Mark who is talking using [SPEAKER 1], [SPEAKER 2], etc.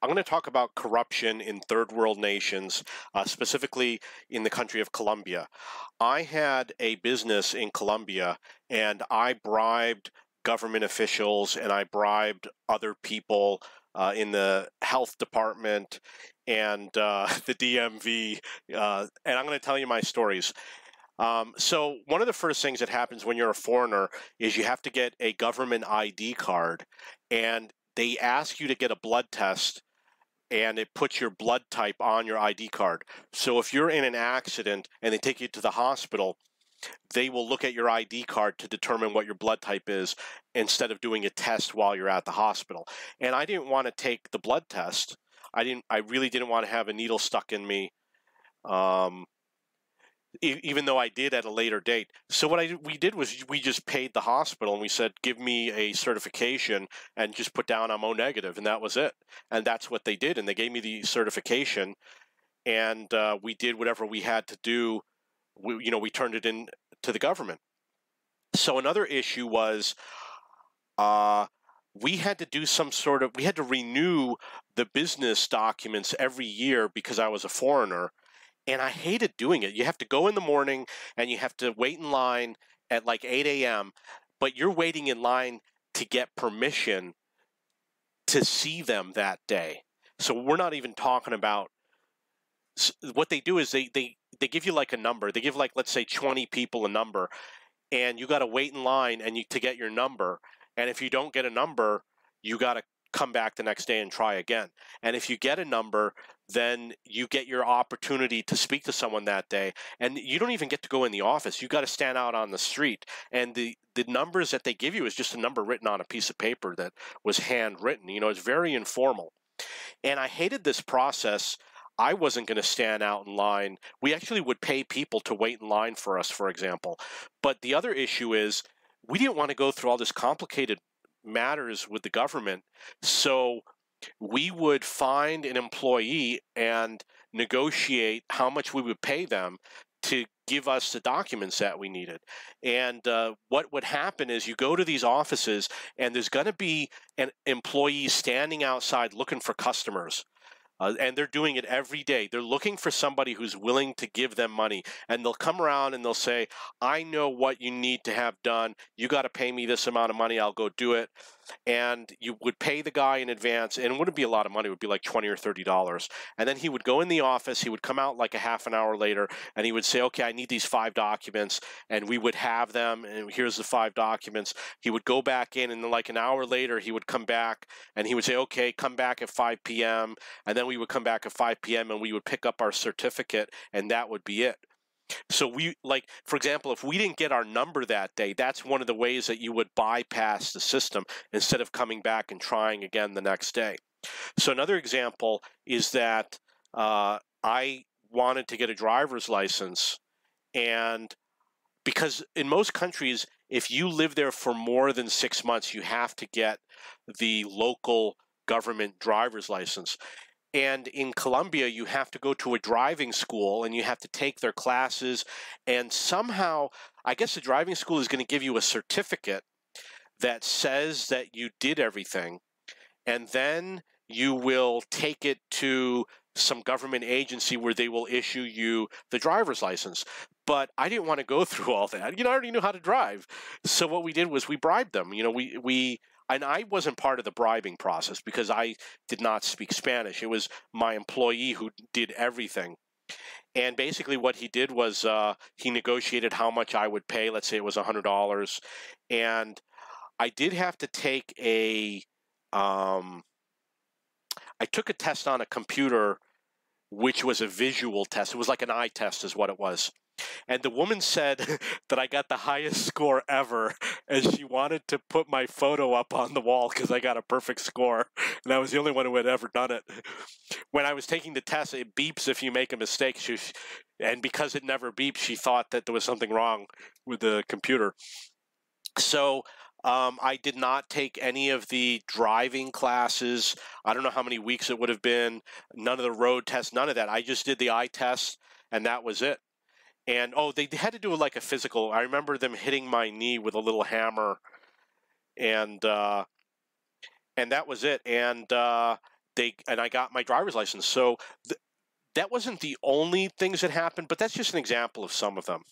[SPEAKER 1] I'm going to talk about corruption in third world nations, specifically in the country of Colombia. I had a business in Colombia, and I bribed government officials and I bribed other people in the health department and the DMV. And I'm going to tell you my stories. So one of the first things that happens when you're a foreigner is you have to get a government ID card, and they ask you to get a blood test, and it puts your blood type on your ID card. So if you're in an accident and they take you to the hospital, they will look at your ID card to determine what your blood type is instead of doing a test while you're at the hospital. And I didn't want to take the blood test. I really didn't want to have a needle stuck in me. Even though I did at a later date. So what we did was we just paid the hospital and we said, give me a certification and just put down I'm O negative, and that was it. And that's what they did. And they gave me the certification, and we did whatever we had to do. We turned it in to the government. So another issue was we had to renew the business documents every year because I was a foreigner. And I hated doing it. You have to go in the morning and you have to wait in line at like 8 a.m., but you're waiting in line to get permission to see them that day. So we're not even talking about what they do is they give you like a number. They give like, let's say 20 people a number, and you got to wait in line to get your number. And if you don't get a number, you got to come back the next day and try again. And if you get a number, then you get your opportunity to speak to someone that day. And you don't even get to go in the office. You got to stand out on the street. And the numbers that they give you is just a number written on a piece of paper that was handwritten. It's very informal. And I hated this process. I wasn't going to stand out in line. We actually would pay people to wait in line for us, for example. But the other issue is we didn't want to go through all this complicated matters with the government, so we would find an employee and negotiate how much we would pay them to give us the documents that we needed. And what would happen is you go to these offices and there's going to be an employee standing outside looking for customers. And they're doing it every day. They're looking for somebody who's willing to give them money. And they'll come around and they'll say, I know what you need to have done. You got to pay me this amount of money. I'll go do it. And you would pay the guy in advance. And it wouldn't be a lot of money. It would be like $20 or $30. And then he would go in the office. He would come out like a half an hour later. And he would say, okay, I need these 5 documents. And we would have them. And here's the 5 documents. He would go back in. And then like an hour later, he would come back. And he would say, okay, come back at 5 p.m. And then we would come back at 5 p.m. and we would pick up our certificate, and that would be it. So we, like, for example, if we didn't get our number that day, that's one of the ways that you would bypass the system instead of coming back and trying again the next day. So another example is that I wanted to get a driver's license, and because in most countries, if you live there for more than 6 months, you have to get the local government driver's license. And in Colombia, you have to go to a driving school and you have to take their classes. And somehow, I guess the driving school is going to give you a certificate that says that you did everything. And then you will take it to some government agency where they will issue you the driver's license. But I didn't want to go through all that. I already knew how to drive. So what we did was we bribed them. And I wasn't part of the bribing process because I did not speak Spanish. It was my employee who did everything. And basically what he did was he negotiated how much I would pay. Let's say it was $100. And I did have to take I took a test on a computer, which was a visual test. It was like an eye test is what it was. And the woman said that I got the highest score ever, and she wanted to put my photo up on the wall because I got a perfect score, and I was the only one who had ever done it. When I was taking the test, it beeps if you make a mistake, and because it never beeped, she thought that there was something wrong with the computer. So I did not take any of the driving classes. I don't know how many weeks it would have been, none of the road tests, none of that. I just did the eye test, and that was it. And, they had to do like a physical. I remember them hitting my knee with a little hammer, and that was it. And I got my driver's license. So that wasn't the only things that happened, but that's just an example of some of them.